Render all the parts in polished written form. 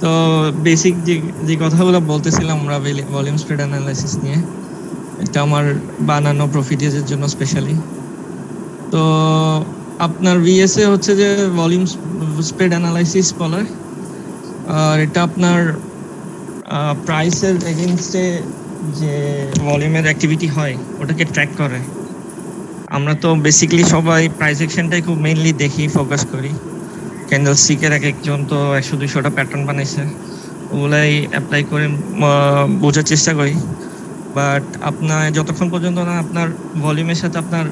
তো বেসিক যে কথাগুলো বলতেছিলাম আমরা ভলিউম স্প্রেড অ্যানালাইসিস নিয়ে, এটা আমার বানানো প্রফিটেজের জন্য স্পেশালি। তো আপনার ভিএসএ হচ্ছে যে ভলিউম স্প্রেড অ্যানালাইসিস বলে, আর এটা আপনার প্রাইসের এগেইনস্টে যে ভলিউমের অ্যাক্টিভিটি হয় ওটাকে ট্র্যাক করে। আমরা তো বেসিক্যালি সবাই প্রাইস অ্যাকশনটাই খুব মেইনলি দেখি, ফোকাস করি। ক্যান্ডেল স্টিকের এক একজন তো 100-200টা প্যাটার্ন বানাইছে, ওগুলাই অ্যাপ্লাই করে বোঝার চেষ্টা করি। বাট আপনার যতক্ষণ পর্যন্ত না আপনার ভলিউমের সাথে আপনার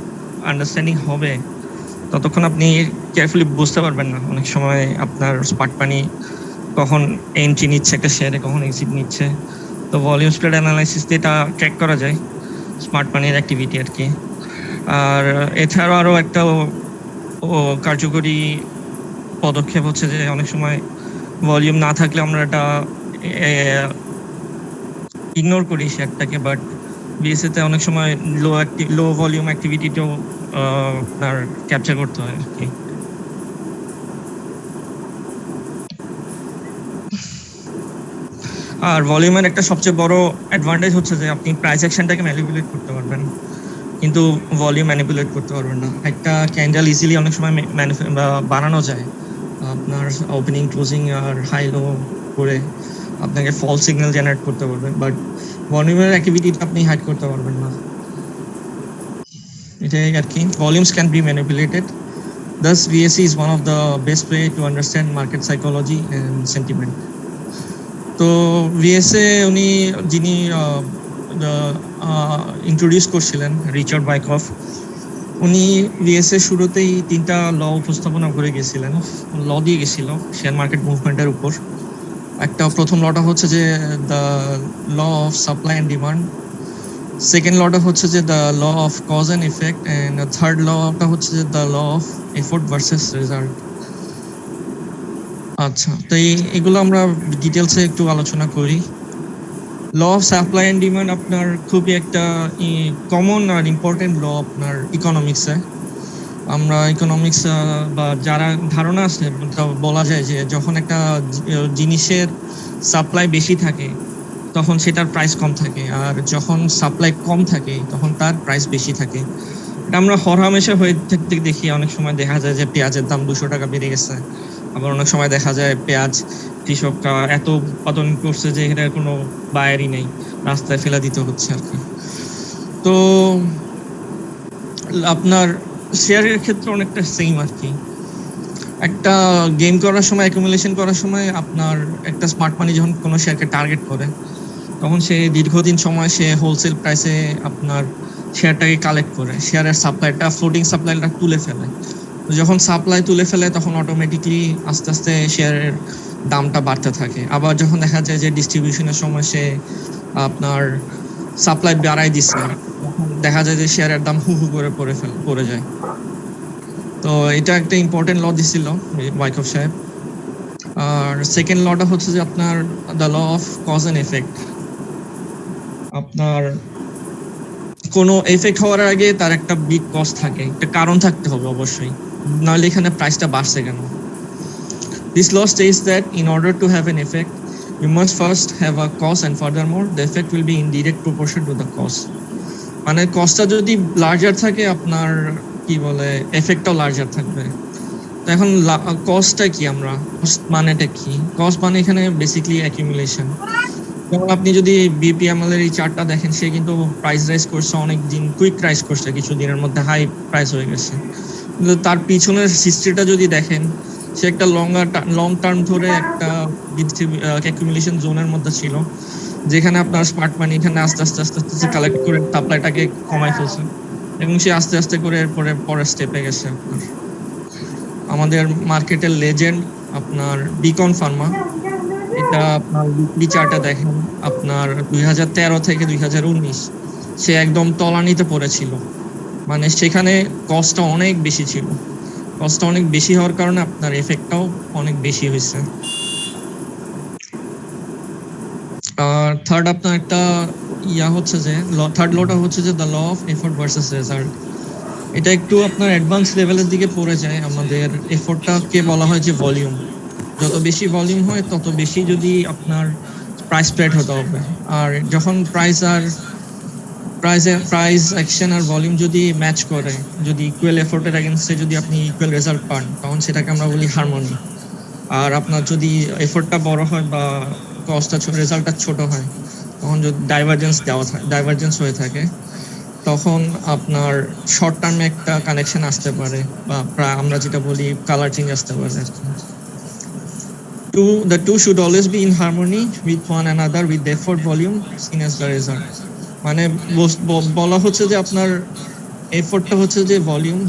আন্ডারস্ট্যান্ডিং হবে ততক্ষণ আপনি কেয়ারফুলি বুঝতে পারবেন না। অনেক সময় আপনার স্মার্ট মানি কখন এন্ট্রি নিচ্ছে একটা শেয়ারে, কখন এক্সিট নিচ্ছে। তো ভলিউম স্প্রেড অ্যানালাইসিস দিয়ে এটা ট্র্যাক করা যায় স্মার্ট মানির অ্যাক্টিভিটি আর কি। আর এছাড়াও আরও একটা কার্যকরী পদক্ষেপ হচ্ছে যে অনেক সময় ভলিউম না থাকলে আমরা এটা ইগনোর করি শেয়ারটাকে, বাট বিএসএতে অনেক সময় লো ভলিউম অ্যাক্টিভিটিটাও আপনার ক্যাপচার করতে হয় আর কি। আর ভলিউমের একটা সবচেয়ে বড় অ্যাডভান্টেজ হচ্ছে যে আপনি প্রাইস অ্যাকশনটাকে ম্যানিপুলেট করতে পারবেন, কিন্তু ভলিউম ম্যানিপুলেট করতে পারবেন না। একটা ক্যান্ডেল ইজিলি অনেক সময় বানানো যায় আপনার ওপেনিং ক্লোজিং আর হাই লো করে আপনাকে ফলস সিগন্যাল জেনারেট করতে পারবেন, বাট ভলিউমের অ্যাক্টিভিটিটা আপনি হাইড করতে পারবেন না। এটাই আর কি। Volumes can be manipulated, thus VSA is one of the best way to understand market psychology and sentiment. তো ভিএসএ উনি যিনি ইন্ট্রোডিউস করছিলেন, রিচার্ড বাইকফ, উনি ভিএসএ শুরুতেই 3টা ল উপস্থাপনা করে গেছিলেন, ল দিয়ে গেছিল শেয়ার মার্কেট মুভমেন্টের উপর। একটা প্রথম লটা হচ্ছে যে the law of supply and demand, second লটা হচ্ছে যে the law of cause and effect, and third লটা হচ্ছে যে the law of effort versus result. আচ্ছা, তো এগুলো আমরা ডিটেলসে একটু আলোচনা করি। Law of supply and demand আপনার খুবই একটা কমন আর ইম্পর্টেন্ট ল আপনার ইকোনমিক্সে। আমরা ইকোনমিক্স বা যারা ধারণা আছে বলা যায় যে যখন একটা জিনিসের সাপ্লাই বেশি থাকে তখন সেটার প্রাইস কম থাকে, আর যখন সাপ্লাই কম থাকে তখন তার প্রাইস বেশি থাকে। এটা আমরা হরহামেশা হয়ে থাকতে দেখি। অনেক সময় দেখা যায় যে পেঁয়াজের দাম 200 টাকা বেড়ে গেছে, আবার অনেক সময় দেখা যায় পেঁয়াজ কৃষকরা এত উৎপাদন করছে যে এটার কোনো বায়ারই নেই, রাস্তায় ফেলে দিতে হচ্ছে আর কি। তো আপনার শেয়ারের ক্ষেত্রে অনেকটা সেম আর কি। একটা গেম করার সময়, অ্যাকুমুলেশন করার সময় আপনার একটা স্মার্ট মানি যখন কোনো শেয়ারকে টার্গেট করে তখন সে দীর্ঘদিন সময় সে হোলসেল প্রাইসে আপনার শেয়ারটাকে কালেক্ট করে, শেয়ারের সাপ্লাইটা, ফ্লোটিং সাপ্লাইটা তুলে ফেলে। যখন সাপ্লাই তুলে ফেলে তখন অটোমেটিকলি আস্তে আস্তে শেয়ারের দামটা বাড়তে থাকে। আবার যখন দেখা যায় যে ডিস্ট্রিবিউশনের সময় সে আপনার সাপ্লাই বাড়াই দিচ্ছে, তখন দেখা যায় যে শেয়ারের দাম হু হু করে পড়ে যায়। তো এটা একটা ইম্পর্টেন্ট ল দিছিল ওয়াইকফ সাহেব। আর সেকেন্ড লটা হচ্ছে যে আপনার the law of cause and effect. আপনার কোনো এফেক্ট হওয়ার আগে তার একটা বিগ কস্ট থাকে, একটা কারণ থাকতে হবে অবশ্যই, নাহলে এখানে প্রাইসটা বাড়ছে কেন। This law states that in order to have an effect, you must first have a cause, and furthermore, the effect will be in direct proportion to the cause. মানে কস্টটা যদি লার্জার থাকে আপনার কি বলে এফেক্টটাও লার্জার থাকবে। তো এখন কস্টটা কি, আমরা কস্ট মানেটা কি? কস্ট মানে এখানে বেসিক্যালি অ্যাকিউমুলেশন। যেমন আপনি যদি বিপিএমএল এর এই চার্টটা দেখেন, সে কিন্তু প্রাইস রাইজ করছে অনেক দিন, কুইক রাইজ করছে, কিছু দিনের মধ্যে হাই প্রাইস হয়ে গেছে। কিন্তু তার পিছনের হিস্ট্রিটা যদি দেখেন, সে একটা লং টার্ম ধরে একটা অ্যাকুমুলেশন জোনের মধ্যে ছিল, যেখানে আপনার স্মার্ট মানি এখানে আস্তে আস্তে আস্তে আস্তে কালেক্ট করে সাপ্লাইটাকে কমাই ফেলছে, এবং সে আস্তে আস্তে করে এরপরে পরের স্টেপে গেছে। আপনার আমাদের মার্কেটের লেজেন্ড আপনার বিকন ফার্মা, এটা আপনার উইকলি চার্টে দেখেন আপনার 2013 থেকে 2019 সে একদম তলানিতে পড়েছিল। মানে সেখানে কস্টটা অনেক বেশি ছিল, কস্টটা অনেক বেশি হওয়ার কারণে আপনার এফেক্টটাও অনেক বেশি হয়েছে। আর থার্ড আপনার একটা হচ্ছে যে থার্ড লটা হচ্ছে যে the law of effort versus result. এটা একটু আপনার অ্যাডভান্স লেভেলের দিকে পড়ে যায়। আমাদের এফোর্টটাকে বলা হয় যে ভলিউম, যত বেশি ভলিউম হয় তত বেশি যদি আপনার প্রাইস স্প্রেড হতে হবে। আর যখন প্রাইস অ্যাকশন আর ভলিউম যদি ম্যাচ করে, যদি ইকুয়াল এফোর্টের এগেইনস্টে যদি আপনি ইকুয়াল রেজাল্ট পান, তখন সেটাকে আমরা বলি হারমোনি। আর আপনার যদি এফোর্টটা বড় হয় বা কস্টটা ছোট, রেজাল্টটা ছোট হয়, তখন যদি ডাইভারজেন্স হয়ে থাকে, তখন আপনার শর্ট টার্মে একটা কানেকশন আসতে পারে, বা আমরা যেটা বলি কালার চেঞ্জ আসতে পারে আর কি। The two should always be in harmony with one another with the effort volume seen as the result. মানে বলা হচ্ছে যে আপনার এফোর্টটা হচ্ছে যে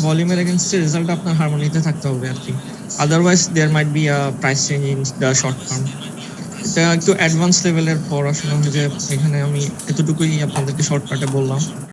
ভলিউমের এগেইনস্টে রেজাল্ট আপনার হারমোনিতে থাকতে হবে আর কি। Otherwise there might be a price change in the short term. এটা একটু অ্যাডভান্স লেভেলের পড়াশোনা, যে এখানে আমি এতটুকুই আপনাদেরকে শর্টকাটে বললাম।